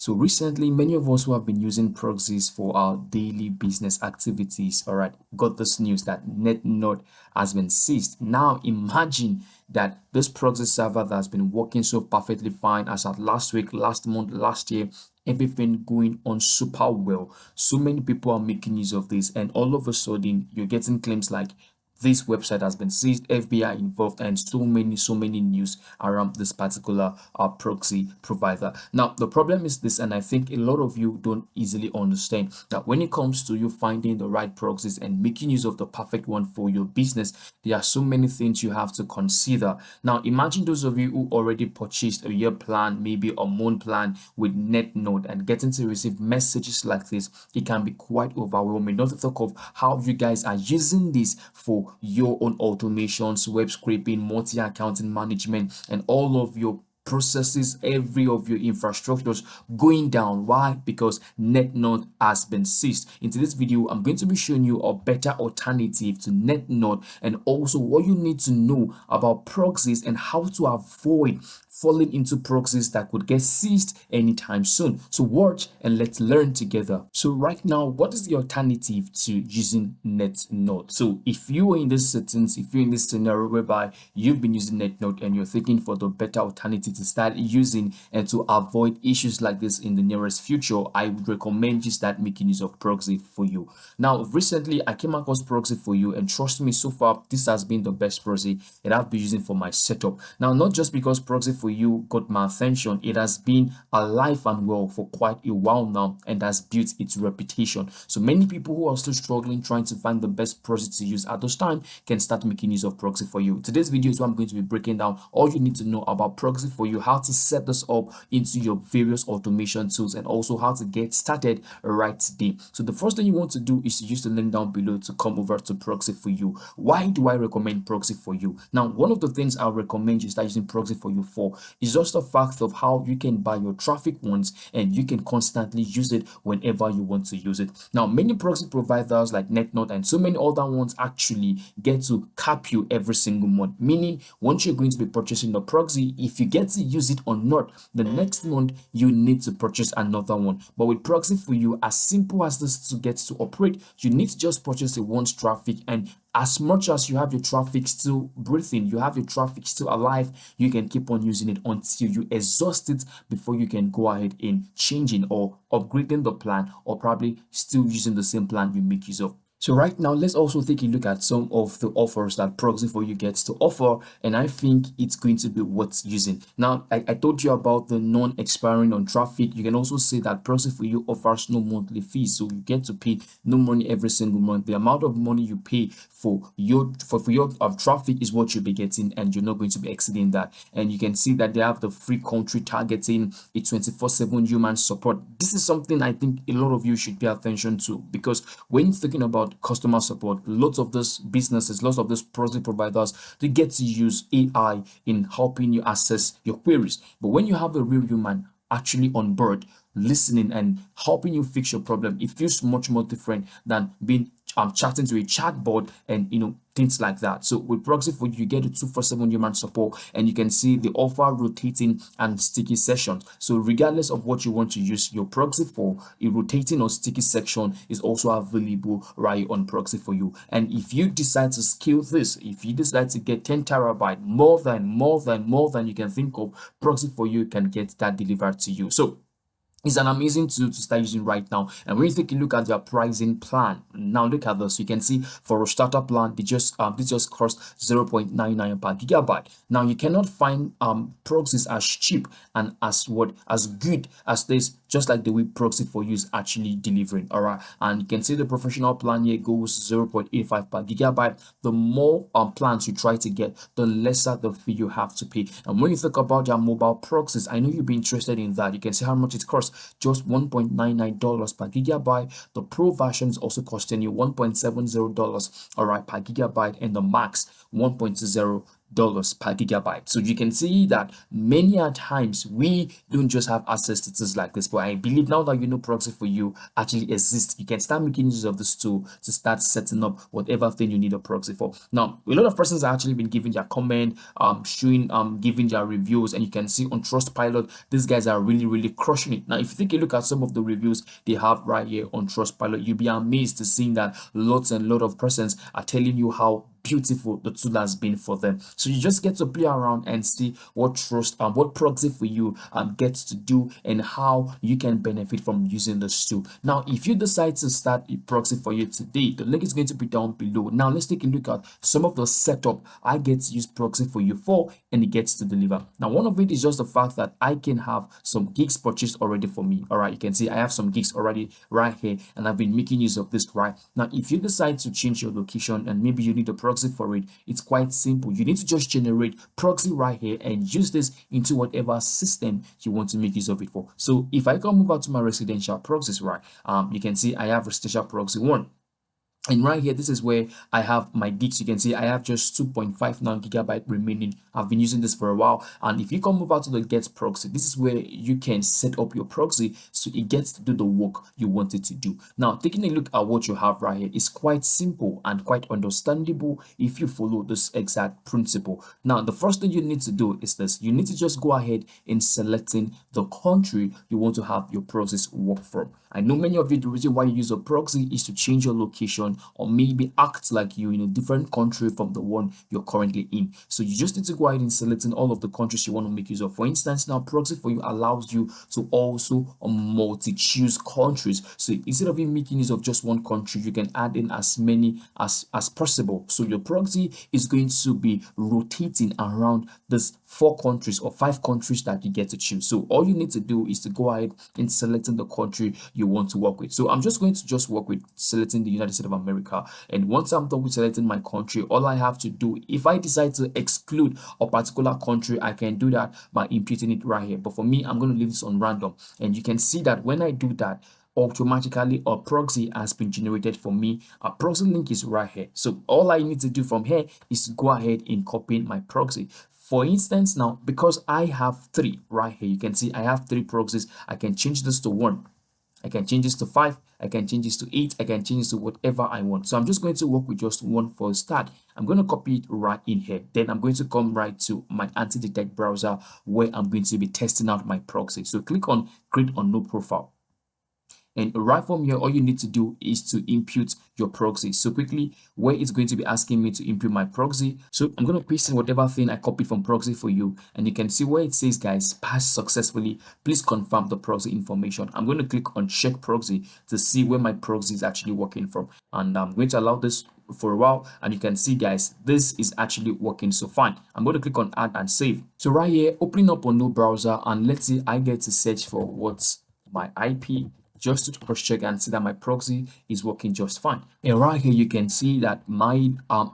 So recently, many of us who have been using proxies for our daily business activities, all right, got this news that NetNut has been seized. Now imagine that this proxy server that's been working so perfectly fine as at last week, last month, last year, everything going on super well. So many people are making use of this, and all of a sudden you're getting claims like this website has been seized, FBI involved, and so many news around this particular proxy provider. Now the problem is this, and I think a lot of you don't easily understand that when it comes to you finding the right proxies and making use of the perfect one for your business, there are so many things you have to consider. Now imagine those of you who already purchased a year plan, maybe a month plan with NetNut, and getting to receive messages like this, it can be quite overwhelming. Not to talk of how you guys are using this for your own automations, web scraping, multi-accounting management, and all of your processes, every of your infrastructures going down. Why? Because NetNut has been seized. In today's video, I'm going to be showing you a better alternative to NetNut, and also what you need to know about proxies and how to avoid falling into proxies that could get seized anytime soon. So watch and let's learn together. So right now, what is the alternative to using NetNut? So if you are in this settings, if you're in this scenario whereby you've been using NetNut and you're thinking for the better alternative to start using and to avoid issues like this in the nearest future, I would recommend you start making use of Proxy for You. Now recently I came across Proxy for You, and trust me, so far this has been the best proxy that I've been using for my setup. Now not just because Proxy for You got my attention, it has been alive and well for quite a while now and has built its reputation. So many people who are still struggling trying to find the best proxy to use at this time can start making use of Proxy for You. Today's video is what I'm going to be breaking down all you need to know about Proxy for You, how to set this up into your various automation tools, and also how to get started right today. So the first thing you want to do is to use the link down below to come over to Proxy for You. Why do I recommend Proxy for You? Now, one of the things I recommend you start using Proxy for You for is just the fact of how you can buy your traffic once and you can constantly use it whenever you want to use it. Now, many proxy providers like NetNut and so many other ones actually get to cap you every single month, meaning once you're going to be purchasing a proxy, if you get to use it or not, the next month you need to purchase another one. But with Proxy for You, as simple as this to get to operate, you need to just purchase a once traffic, and as much as you have your traffic still breathing, you have your traffic still alive, you can keep on using it until you exhaust it before you can go ahead in changing or upgrading the plan, or probably still using the same plan you make use of. So right now, let's also take a look at some of the offers that Proxy for You gets to offer, and I think it's going to be worth using. Now, I told you about the non-expiring on traffic. You can also say that Proxy for You offers no monthly fees, so you get to pay no money every single month. The amount of money you pay for your traffic is what you'll be getting, and you're not going to be exceeding that. And you can see that they have the free country targeting, a 24/7 human support. This is something I think a lot of you should pay attention to, because when you're thinking about customer support, lots of those businesses, lots of those proxy providers, they get to use AI in helping you assess your queries. But when you have a real human actually on board, listening and helping you fix your problem, it feels much more different than being chatting to a chatbot and things like that. So with Proxy for You, you get a 24/7 human support, and you can see the offer rotating and sticky sessions. So regardless of what you want to use your proxy for, a rotating or sticky section is also available right on Proxy for You. And if you decide to scale this, if you decide to get 10 terabyte, more than you can think of, Proxy for You can get that delivered to you. So it's an amazing tool to start using right now. And when you take a look at their pricing plan, now look at this. You can see for a starter plan, they just this just cost 0.99 per gigabyte. Now you cannot find proxies as cheap and as good as this, just like the way Proxy for You is actually delivering. All right, and you can see the professional plan here goes 0.85 per gigabyte. The more plans you try to get, the lesser the fee you have to pay. And when you think about their mobile proxies, I know you'll be interested in that. You can see how much it costs, just $1.99 per gigabyte. The Pro version is also costing you $1.70, all right, per gigabyte, and the Max $1.20 dollars per gigabyte. So you can see that many a times we don't just have access to tools like this, but I believe now that you know Proxy for You actually exists, you can start making use of this tool to start setting up whatever thing you need a proxy for. Now, a lot of persons have actually been giving their comment, showing, giving their reviews, and you can see on Trustpilot, these guys are really crushing it. Now, if you take a look at some of the reviews they have right here on Trustpilot, you'll be amazed to see that lots and lots of persons are telling you how beautiful the tool has been for them. So you just get to play around and see what what Proxy for You gets to do and how you can benefit from using this tool. Now, if you decide to start a Proxy for You today, the link is going to be down below. Now let's take a look at some of the setup I get to use Proxy for You for, and it gets to deliver. Now, one of it is just the fact that I can have some gigs purchased already for me. All right, you can see I have some gigs already right here, and I've been making use of this right now. If you decide to change your location and maybe you need a proxy for it, it's quite simple. You need to just generate proxy right here and use this into whatever system you want to make use of it for. So if I come over to my residential proxies, right, you can see I have residential proxy 1. And right here, this is where I have my gigs. You can see I have just 2.59 gigabyte remaining. I've been using this for a while. And if you come over to the get proxy, this is where you can set up your proxy so it gets to do the work you want it to do. Now, taking a look at what you have right here is quite simple and quite understandable if you follow this exact principle. Now, the first thing you need to do is this. You need to just go ahead in selecting the country you want to have your proxies work from. I know many of you, the reason why you use a proxy is to change your location or maybe act like you're in a different country from the one you're currently in. So you just need to go ahead and selecting all of the countries you want to make use of. For instance, now Proxy for You allows you to also multi-choose countries. So instead of you making use of just one country, you can add in as many as possible. So your proxy is going to be rotating around this 4 countries or 5 countries that you get to choose. So all you need to do is to go ahead and selecting the country you want to work with. So I'm just going to work with selecting the United States of America. And once I'm done with selecting my country, all I have to do, if I decide to exclude a particular country, I can do that by imputing it right here. But for me, I'm going to leave this on random. And you can see that when I do that, automatically a proxy has been generated for me. A proxy link is right here. So all I need to do from here is to go ahead and copy my proxy. For instance, now because I have 3 right here, you can see I have 3 proxies. I can change this to 1. I can change this to 5. I can change this to 8. I can change this to whatever I want. So I'm just going to work with just 1 for a start. I'm going to copy it right in here. Then I'm going to come right to my Antidetect browser where I'm going to be testing out my proxy. So click on create on no profile. And right from here, all you need to do is to impute your proxy. So quickly, where it's going to be asking me to impute my proxy. So I'm going to paste in whatever thing I copied from Proxy for You. And you can see where it says, guys, passed successfully. Please confirm the proxy information. I'm going to click on check proxy to see where my proxy is actually working from. And I'm going to allow this for a while, and you can see, guys, this is actually working so fine. I'm going to click on add and save. So right here, opening up a new browser, and let's see, I get to search for what's my IP, just to cross check and see that my proxy is working just fine. And right here, you can see that my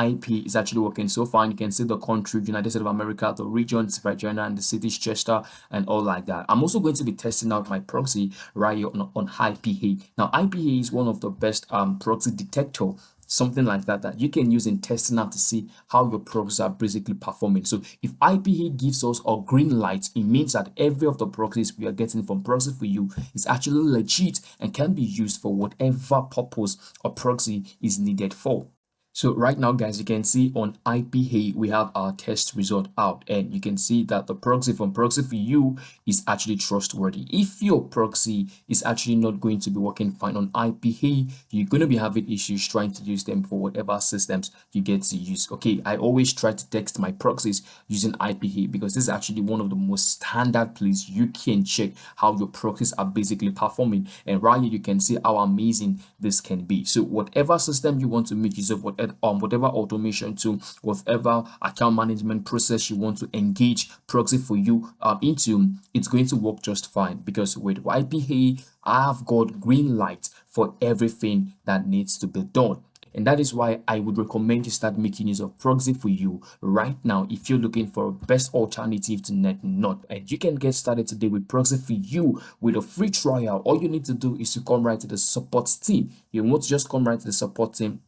IP is actually working so fine. You can see the country, United States of America, the regions, Virginia, and the cities, Chester, and all like that. I'm also going to be testing out my proxy right here on IPA. Now, IPA is one of the best proxy detector, something like that you can use in testing out to see how your proxies are basically performing. So if IPA gives us a green light, it means that every of the proxies we are getting from Proxy for You is actually legit and can be used for whatever purpose a proxy is needed for. So right now, guys, you can see on IPA, we have our test result out, and you can see that the proxy from Proxy for You is actually trustworthy. If your proxy is actually not going to be working fine on IPA, you're going to be having issues trying to use them for whatever systems you get to use. Okay, I always try to text my proxies using IPA because this is actually one of the most standard places you can check how your proxies are basically performing. And right here, you can see how amazing this can be. So whatever system you want to make use of, whatever automation tool, whatever account management process you want to engage Proxy for You into, it's going to work just fine because with IPA, I've got green light for everything that needs to be done. And that is why I would recommend you start making use of Proxy for You right now if you're looking for a best alternative to NetNut. And you can get started today with Proxy for You with a free trial. All you need to do is to come right to the support team. You want to just come right to the support team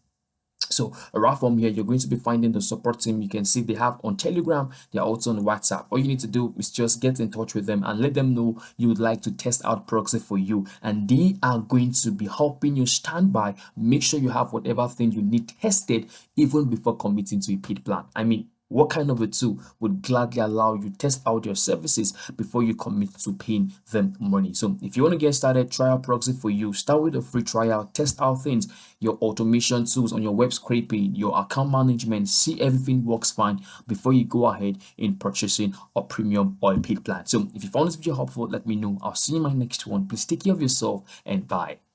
So right from here, you're going to be finding the support team. You can see they have on Telegram, they're also on WhatsApp. All you need to do is just get in touch with them and let them know you would like to test out Proxy for you, and they are going to be helping you stand by. Make sure you have whatever thing you need tested even before committing to a paid plan. I mean, what kind of a tool would gladly allow you test out your services before you commit to paying them money? So if you want to get started, try out Proxy for you. Start with a free trial, test out things, your automation tools on your web scraping, your account management, see everything works fine before you go ahead in purchasing a premium or a paid plan. So if you found this video helpful, let me know. I'll see you in my next one. Please take care of yourself and bye.